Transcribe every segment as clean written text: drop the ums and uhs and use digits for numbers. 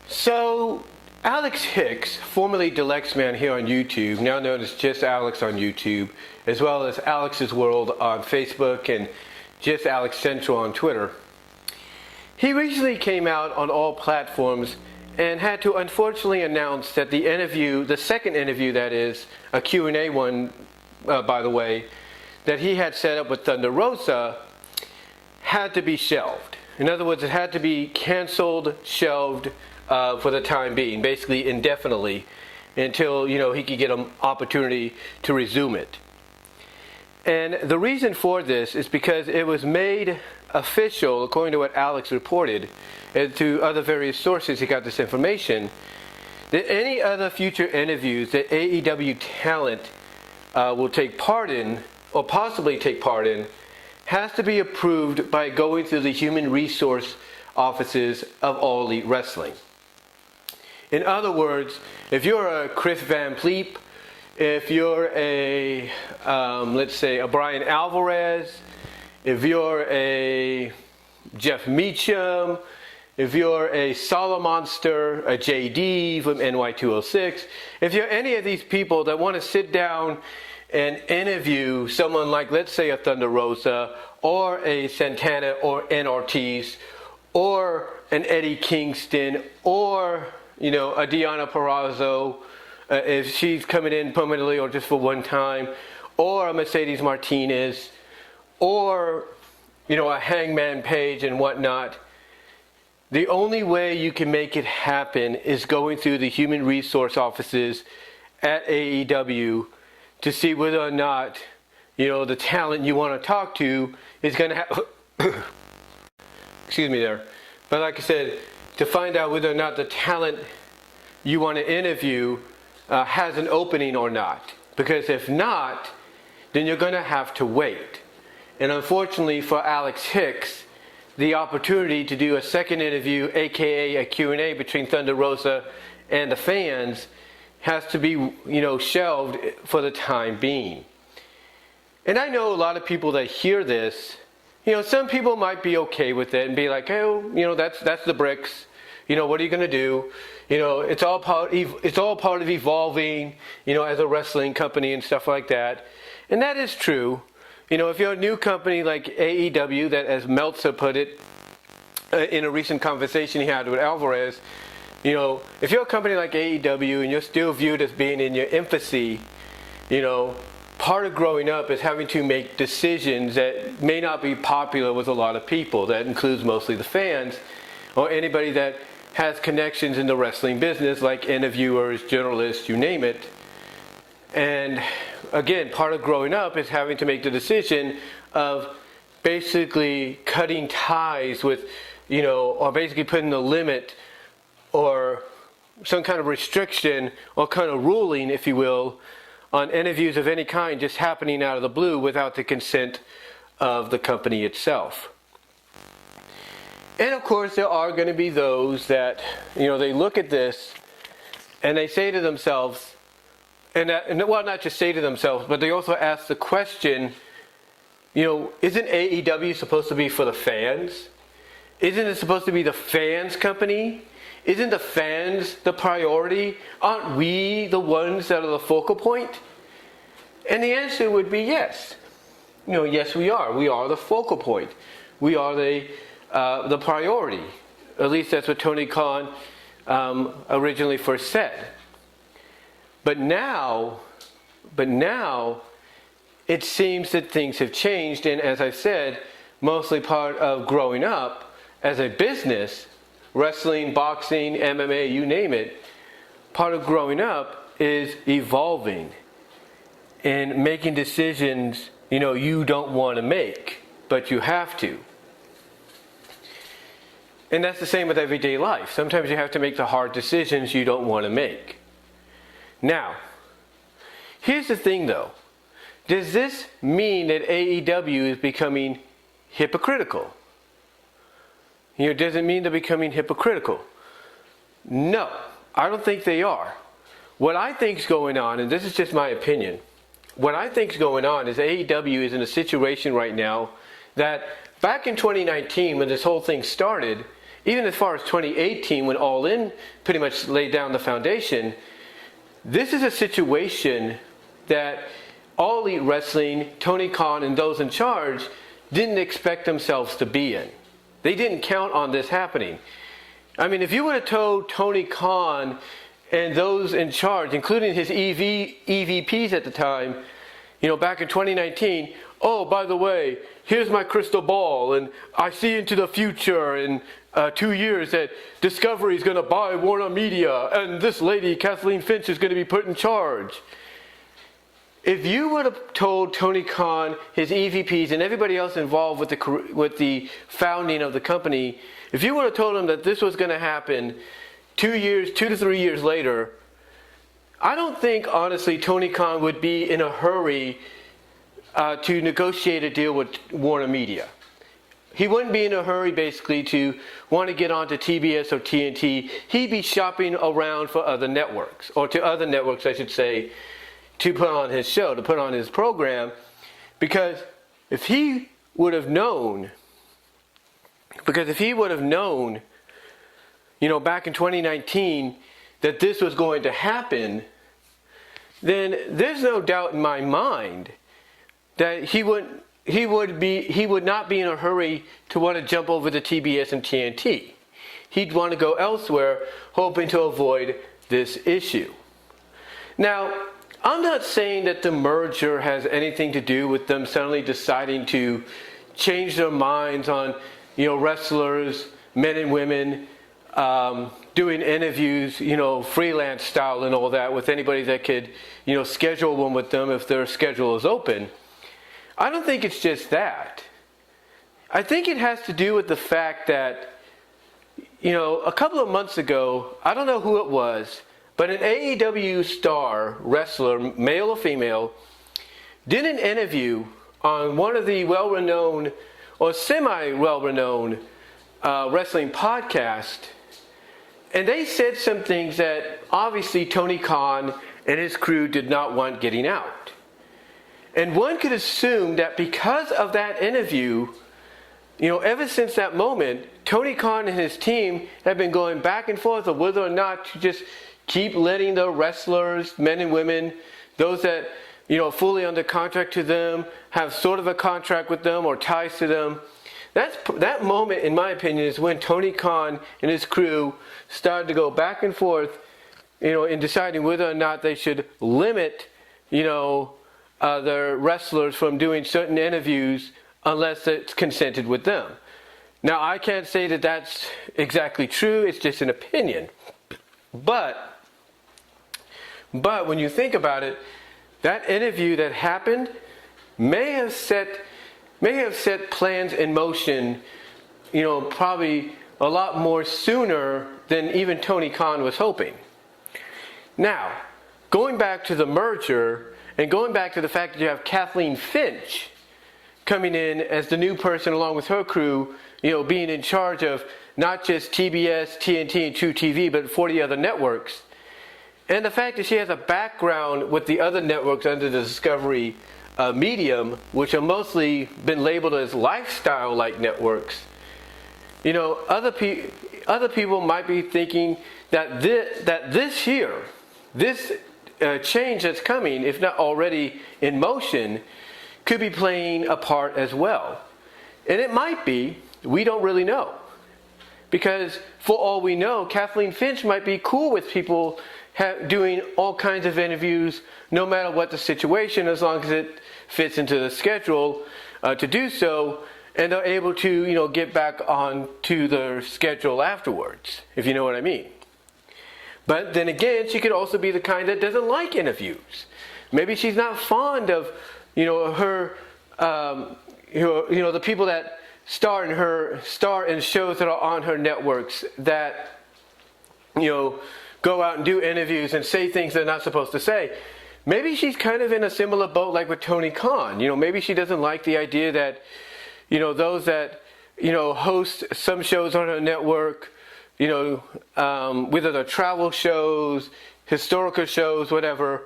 So, Alex Hicks, formerly Deluxe Man here on YouTube, now known as Just Alex on YouTube, as well as Alex's World on Facebook and Just Alex Central on Twitter. He recently came out on all platforms and had to unfortunately announce that the interview, the second interview that is, a Q&A one, by the way, that he had set up with Thunder Rosa had to be shelved. In other words, it had to be canceled, shelved for the time being, basically indefinitely, until he could get an opportunity to resume it. And the reason for this is because it was made official, according to what Alyx reported, and to other various sources he got this information, that any other future interviews that AEW talent will take part in, or possibly take part in, has to be approved by going through the human resource offices of All Elite Wrestling. In other words, if you're a Chris Van Vliet, if you're a, let's say, a Brian Alvarez, if you're a Jeff Meacham, if you're a Solomonster, a JD from NY206, if you're any of these people that want to sit down and interview someone like, let's say, a Thunder Rosa, or a Santana, or an Ortiz, or an Eddie Kingston, or a Deonna Purrazzo, if she's coming in permanently or just for one time, or a Mercedes Martinez, or a Hangman Page and whatnot. The only way you can make it happen is going through the human resource offices at AEW to see whether or not the talent you want to talk to is going to have excuse me there. But like I said, to find out whether or not the talent you want to interview has an opening or not. Because if not, then you're going to have to wait. And unfortunately for Alex Hicks, the opportunity to do a second interview, aka a Q&A between Thunder Rosa and the fans, has to be shelved for the time being. And I know a lot of people that hear this, some people might be okay with it and be like, oh, that's the bricks. What are you going to do? It's all part of evolving, as a wrestling company and stuff like that. And that is true. If you're a new company like AEW, that, as Meltzer put it in a recent conversation he had with Alvarez, if you're a company like AEW and you're still viewed as being in your infancy, part of growing up is having to make decisions that may not be popular with a lot of people. That includes mostly the fans or anybody that has connections in the wrestling business, like interviewers, journalists, you name it. And again, part of growing up is having to make the decision of basically cutting ties with, or basically putting a limit or some kind of restriction or kind of ruling, if you will, on interviews of any kind just happening out of the blue without the consent of the company itself. And of course, there are going to be those that, they look at this and they say to themselves, and not just say to themselves, but they also ask the question, isn't AEW supposed to be for the fans? Isn't it supposed to be the fans' company? Isn't the fans the priority? Aren't we the ones that are the focal point? And the answer would be yes. Yes, we are. We are the focal point. We are the priority. At least that's what Tony Khan originally first said. But now, it seems that things have changed, and as I've said, mostly part of growing up as a business, wrestling, boxing, MMA, you name it, part of growing up is evolving and making decisions, you don't want to make, but you have to. And that's the same with everyday life. Sometimes you have to make the hard decisions you don't want to make. Now, here's the thing though. Does this mean that AEW is becoming hypocritical? Does it mean they're becoming hypocritical? No, I don't think they are. What I think is going on, and this is just my opinion, what I think is going on is AEW is in a situation right now that back in 2019 when this whole thing started, even as far as 2018 when All In pretty much laid down the foundation, this is a situation that All Elite Wrestling, Tony Khan, and those in charge didn't expect themselves to be in. They didn't count on this happening. I mean, if you would have told Tony Khan and those in charge, including his EVPs at the time, back in 2019, oh, by the way, here's my crystal ball, and I see into the future in 2 years that Discovery is going to buy Warner Media, and this lady, Kathleen Finch, is going to be put in charge. If you would have told Tony Khan, his EVPs, and everybody else involved with the founding of the company, if you would have told them that this was going to happen 2 to 3 years later, I don't think, honestly, Tony Khan would be in a hurry to negotiate a deal with Warner Media. He wouldn't be in a hurry, basically, to want to get onto TBS or TNT. He'd be shopping around for other networks, or to other networks, I should say, to put on his show, to put on his program, because if he would have known, back in 2019 that this was going to happen, then there's no doubt in my mind that he would not be in a hurry to want to jump over to TBS and TNT. He'd want to go elsewhere, hoping to avoid this issue. Now, I'm not saying that the merger has anything to do with them suddenly deciding to change their minds on, wrestlers, men and women, doing interviews, freelance style and all that with anybody that could, schedule one with them if their schedule is open. I don't think it's just that. I think it has to do with the fact that, a couple of months ago, I don't know who it was, but an AEW star, wrestler, male or female, did an interview on one of the well-renowned or semi-well-renowned wrestling podcasts, and they said some things that obviously Tony Khan and his crew did not want getting out. And one could assume that because of that interview, ever since that moment, Tony Khan and his team have been going back and forth of whether or not to just keep letting the wrestlers, men and women, those that, fully under contract to them, have sort of a contract with them or ties to them. That moment, in my opinion, is when Tony Khan and his crew started to go back and forth, in deciding whether or not they should limit, their wrestlers from doing certain interviews unless it's consented with them. Now, I can't say that that's exactly true. It's just an opinion. But when you think about it, that interview that happened may have set plans in motion, probably a lot more sooner than even Tony Khan was hoping. Now, going back to the merger and going back to the fact that you have Kathleen Finch coming in as the new person along with her crew, being in charge of not just TBS, TNT, and truTV, but 40 other networks. And the fact that she has a background with the other networks under the Discovery medium, which are mostly been labeled as lifestyle-like networks, other people might be thinking that this change that's coming, if not already in motion, could be playing a part as well. And it might be. We don't really know. Because for all we know, Kathleen Finch might be cool with people doing all kinds of interviews, no matter what the situation, as long as it fits into the schedule to do so, and they're able to, get back on to their schedule afterwards, if you know what I mean. But then again, she could also be the kind that doesn't like interviews. Maybe she's not fond of, her, the people that star in shows that are on her networks that, go out and do interviews and say things they're not supposed to say. Maybe she's kind of in a similar boat like with Tony Khan. Maybe she doesn't like the idea that, those that, host some shows on her network, whether they're travel shows, historical shows, whatever.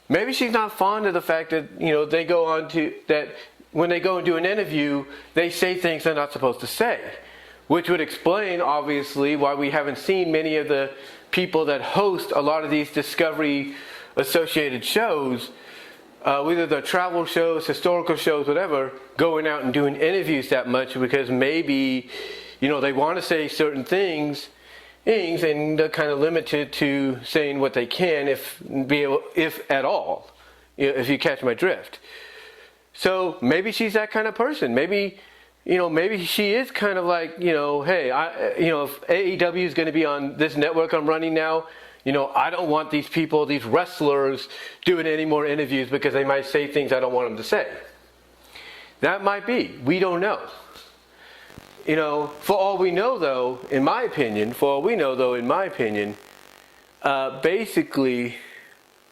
Maybe she's not fond of the fact that, they go on to, that when they go and do an interview, they say things they're not supposed to say. which would explain, obviously, why we haven't seen many of the people that host a lot of these Discovery-associated shows, whether they're travel shows, historical shows, whatever, going out and doing interviews that much because maybe, they want to say certain things and they're kind of limited to saying what they can, if at all, if you catch my drift. So maybe she's that kind of person. Maybe she is kind of like, hey, if AEW is going to be on this network I'm running now, I don't want these people, these wrestlers, doing any more interviews because they might say things I don't want them to say. That might be. We don't know. For all we know, though, in my opinion, basically,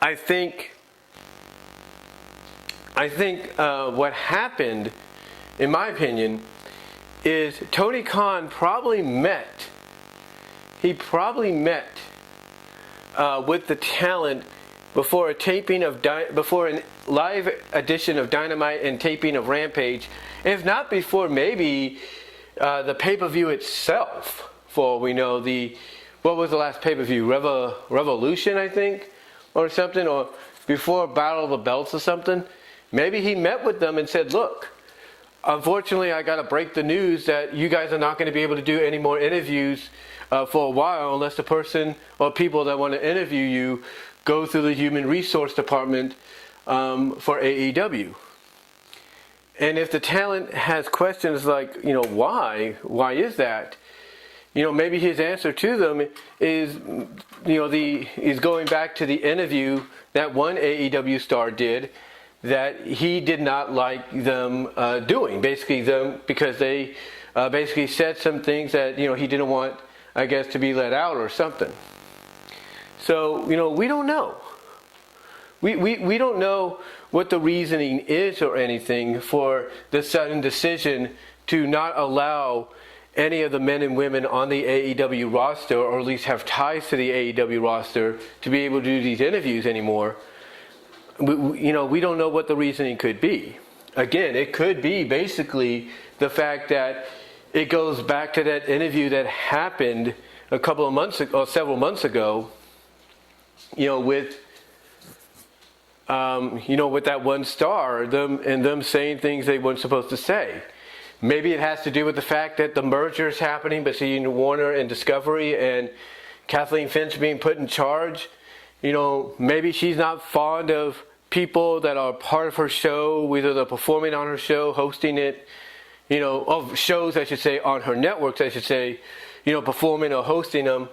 I think what happened, in my opinion, is Tony Khan probably met with the talent before a live edition of Dynamite and taping of Rampage, if not before maybe the pay-per-view itself. For all we know, what was the last pay-per-view? Revolution, I think, or something, or before Battle of the Belts or something. Maybe he met with them and said, look, unfortunately, I got to break the news that you guys are not going to be able to do any more interviews for a while unless the person or people that want to interview you go through the human resource department for AEW. And if the talent has questions like, why is that? Maybe his answer to them is, is going back to the interview that one AEW star did that he did not like them doing. Basically, because they basically said some things that, he didn't want, I guess, to be let out or something. So, we don't know. We don't know what the reasoning is or anything for the sudden decision to not allow any of the men and women on the AEW roster, or at least have ties to the AEW roster, to be able to do these interviews anymore. We don't know what the reasoning could be. Again, it could be basically the fact that it goes back to that interview that happened a couple of months ago, or several months ago, with that one star, them saying things they weren't supposed to say. Maybe it has to do with the fact that the merger is happening between Warner and Discovery, and Kathleen Finch being put in charge. Maybe she's not fond of people that are part of her show, whether they're performing on her show, hosting it, of shows, I should say, on her networks, I should say, performing or hosting them,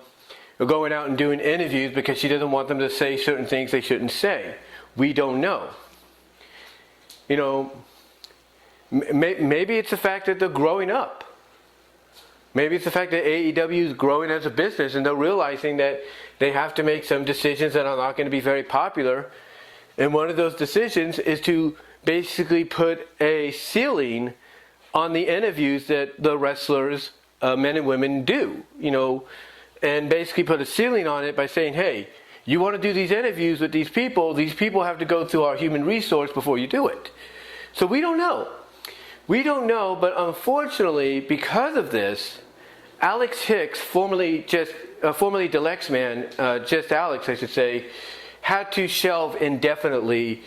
or going out and doing interviews because she doesn't want them to say certain things they shouldn't say. We don't know. Maybe it's the fact that they're growing up. Maybe it's the fact that AEW is growing as a business and they're realizing that they have to make some decisions that are not going to be very popular. And one of those decisions is to basically put a ceiling on the interviews that the wrestlers, men and women, do. And basically put a ceiling on it by saying, hey, you want to do these interviews with these people have to go through our human resource before you do it. So we don't know. But unfortunately, because of this, Alyx Hicks, formerly Deluxe Man, just Alyx, I should say, had to shelve indefinitely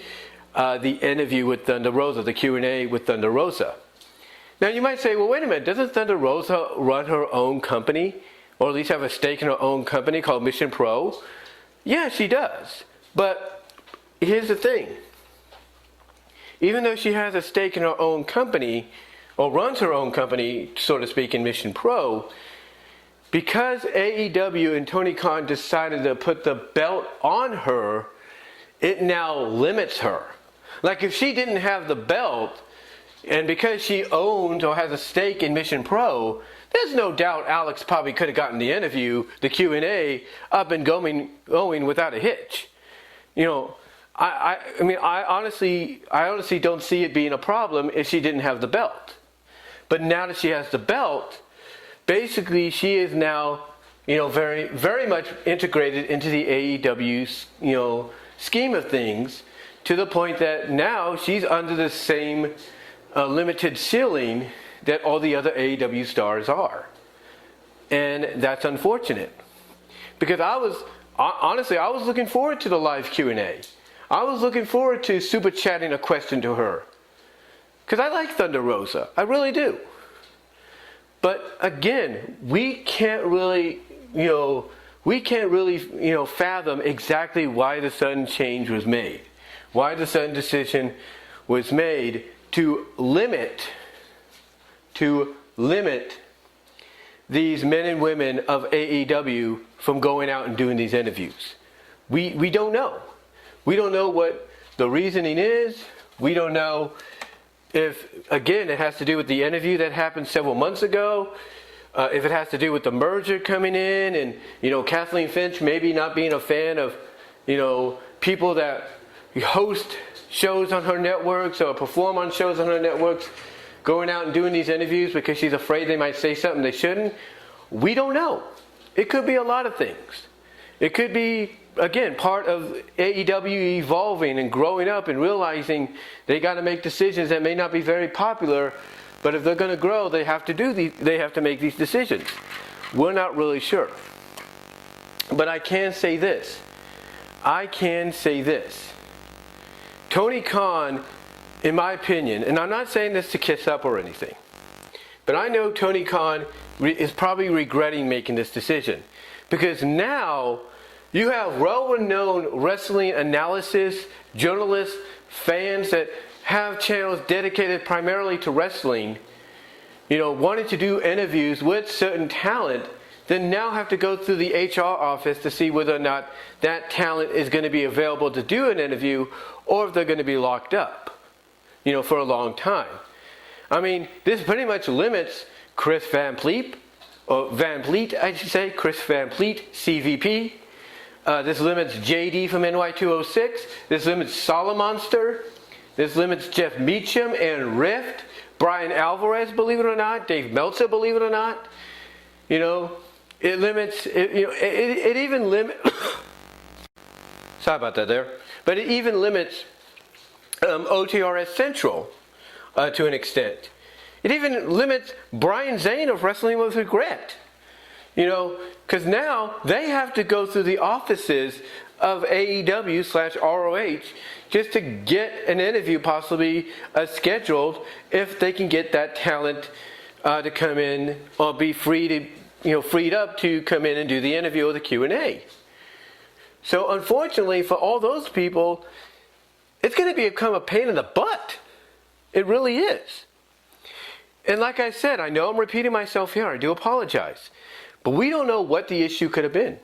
the interview with Thunder Rosa, the Q&A with Thunder Rosa. Now you might say, well, wait a minute, doesn't Thunder Rosa run her own company, or at least have a stake in her own company called Mission Pro? Yeah, she does. But here's the thing. Even though she has a stake in her own company, or runs her own company, so to speak, in Mission Pro, because AEW and Tony Khan decided to put the belt on her, it now limits her. Like if she didn't have the belt, and because she owns or has a stake in Mission Pro, there's no doubt Alyx probably could have gotten the interview, the Q&A, up and going without a hitch. I honestly don't see it being a problem if she didn't have the belt. But now that she has the belt, basically she is now, very, very much integrated into the AEW, scheme of things, to the point that now she's under the same limited ceiling that all the other AEW stars are. And that's unfortunate. Because honestly, I was looking forward to the live Q&A. I was looking forward to super chatting a question to her. Because I like Thunder Rosa. I really do. But again, we can't really, fathom exactly why the sudden change was made. Why the sudden decision was made to limit these men and women of AEW from going out and doing these interviews. We don't know. We don't know what the reasoning is. We don't know if, again, it has to do with the interview that happened several months ago. If it has to do with the merger coming in and, Kathleen Finch maybe not being a fan of, people that host shows on her networks or perform on shows on her networks, going out and doing these interviews because she's afraid they might say something they shouldn't. We don't know. It could be a lot of things. It could be, again, part of AEW evolving and growing up and realizing they got to make decisions that may not be very popular, but if they're going to grow, they have to make these decisions. We're not really sure. But I can say this. Tony Khan, in my opinion, and I'm not saying this to kiss up or anything, but I know Tony Khan is probably regretting making this decision. Because now you have well-known wrestling analysis, journalists, fans that have channels dedicated primarily to wrestling, wanting to do interviews with certain talent, then now have to go through the HR office to see whether or not that talent is going to be available to do an interview or if they're going to be locked up, for a long time. I mean, this pretty much limits Chris Van Vliet, Chris Van Vliet, CVP. This limits JD from NY206. This limits Solomonster. This limits Jeff Meacham and Rift. Brian Alvarez, believe it or not. Dave Meltzer, believe it or not. It limits, it even limits, sorry about that there, but it even limits OTRS Central to an extent. It even limits Brian Zane of Wrestling with Regret. Because now they have to go through the offices of AEW/ROH just to get an interview possibly scheduled if they can get that talent to come in or be freed up to come in and do the interview or the Q&A. So unfortunately for all those people, it's going to become a pain in the butt. It really is. And like I said, I know I'm repeating myself here. I do apologize. But we don't know what the issue could have been.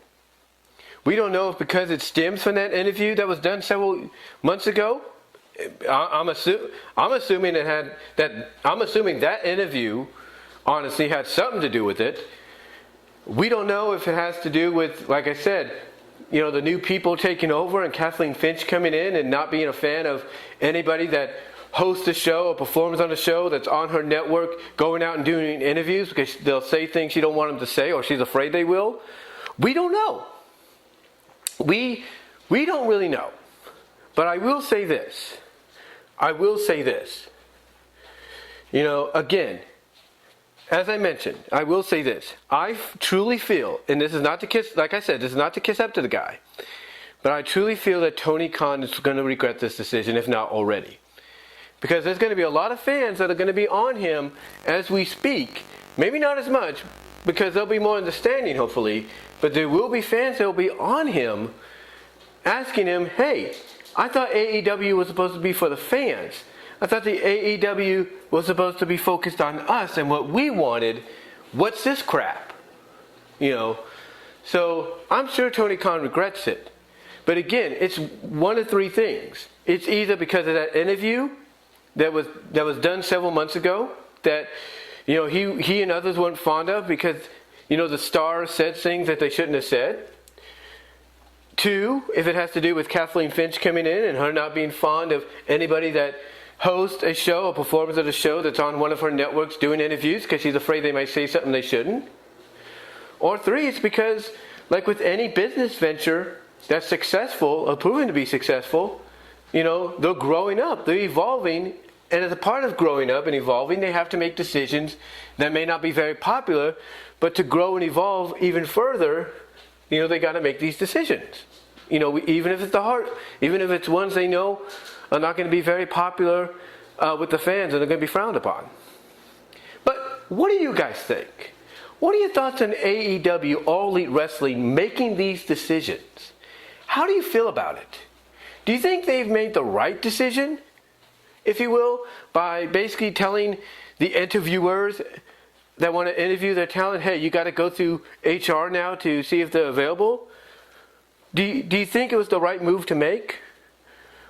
We don't know if because it stems from that interview that was done several months ago. I'm assuming that interview honestly had something to do with it. We don't know if it has to do with, like I said, the new people taking over and Kathleen Finch coming in and not being a fan of anybody that hosts a show or performs on a show that's on her network, going out and doing interviews because they'll say things she don't want them to say or she's afraid they will. We don't know. We don't really know. But I will say this. Again, as I mentioned, I will say this. I truly feel, and this is not to kiss, like I said, this is not to kiss up to the guy, but I truly feel that Tony Khan is going to regret this decision, if not already. Because there's going to be a lot of fans that are going to be on him as we speak. Maybe not as much, because they'll be more understanding, hopefully, but there will be fans that will be on him asking him, hey, I thought AEW was supposed to be for the fans. I thought the AEW was supposed to be focused on us and what we wanted. What's this crap? So I'm sure Tony Khan regrets it. But again, it's one of three things. It's either because of that interview that was done several months ago that he and others weren't fond of because the stars said things that they shouldn't have said. Two, if it has to do with Kathleen Finch coming in and her not being fond of anybody that hosts a show or performs at a show that's on one of her networks doing interviews because she's afraid they might say something they shouldn't. Or three, it's because, like with any business venture that's successful or proven to be successful, they're growing up, they're evolving, And as a part of growing up and evolving, they have to make decisions that may not be very popular, but to grow and evolve even further, they got to make these decisions. Even if it's even if it's ones they know are not going to be very popular with the fans and they're going to be frowned upon. But what do you guys think? What are your thoughts on AEW, All Elite Wrestling, making these decisions? How do you feel about it? Do you think they've made the right decision, if you will, by basically telling the interviewers that want to interview their talent, hey, you got to go through HR now to see if they're available? Do you think it was the right move to make?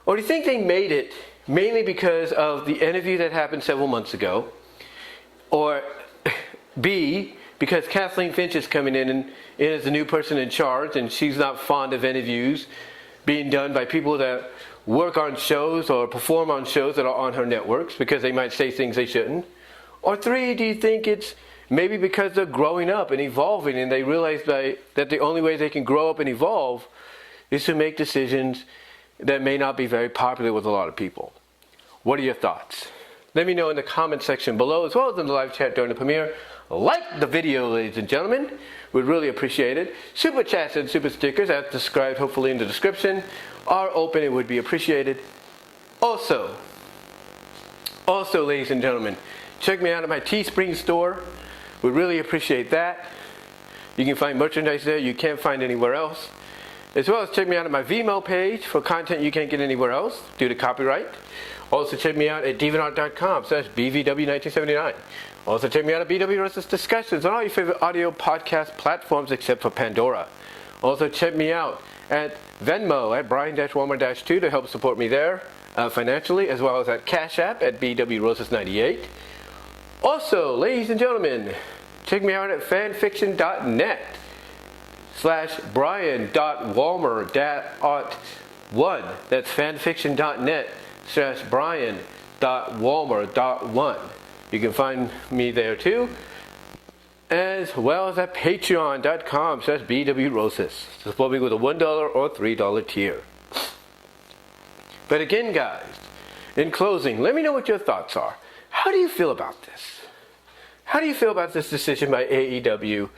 Or do you think they made it mainly because of the interview that happened several months ago? Or B, because Kathleen Finch is coming in and is the new person in charge, and she's not fond of interviews being done by people that work on shows or perform on shows that are on her networks because they might say things they shouldn't? Or 3, do you think it's maybe because they're growing up and evolving and they realize that the only way they can grow up and evolve is to make decisions that may not be very popular with a lot of people? What are your thoughts? Let me know in the comment section below, as well as in the live chat during the premiere. Like the video, ladies and gentlemen. We'd really appreciate it. Super chats and super stickers, as described hopefully in the description, are open and would be appreciated. Also, ladies and gentlemen, check me out at my Teespring store. We'd really appreciate that. You can find merchandise there you can't find anywhere else. As well as check me out at my VENMO page for content you can't get anywhere else due to copyright. Also check me out at deviantart.com/BVW1979. Also check me out at BW Rosa's Discussions on all your favorite audio podcast platforms except for Pandora. Also check me out at Venmo at Brian-Walmer-2 to help support me there financially, as well as at Cash App at BW Rosas98. Also, ladies and gentlemen, check me out at fanfiction.net/Brian.Walmer.1. That's fanfiction.net/Brian.Walmer.1. You can find me there too, as well as at patreon.com/BWRosas. Support me with a $1 or $3 tier. But again, guys, in closing, let me know what your thoughts are. How do you feel about this? How do you feel about this decision by AEW?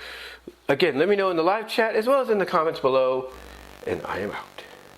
Again, let me know in the live chat as well as in the comments below, and I am out.